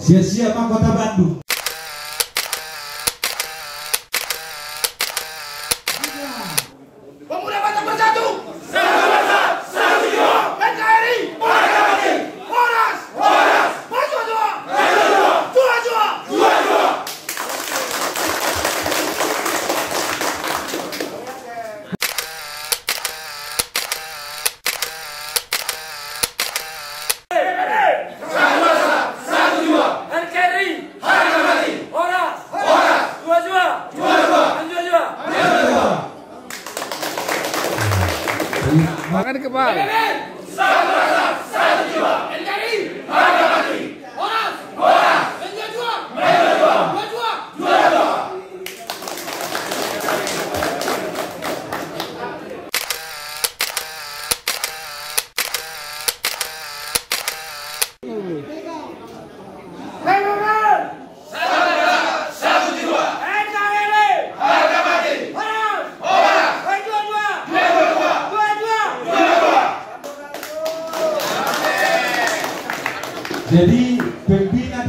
Sia-sia Kota Bandung. Pemuda Batak Bersatu, satu rasa, satu jiwa. NKRI, harga mati. Horas, horas. Maju jua, maju jua, jua jua, jua jua. Satu rasa, satu jiwa. NKRI, harga mati. Horas, horas. Jua jua, jua jua, jua jua. Makan di kepala. Satu rasa, satu jiwa. NKRI, harga mati. Horas, horas. Jua jua, jua jua, jua jua. Satu jiwa. NKRI, harga mati. Horas, horas. Jua jua, jua jua, jua jua. Jadi pembina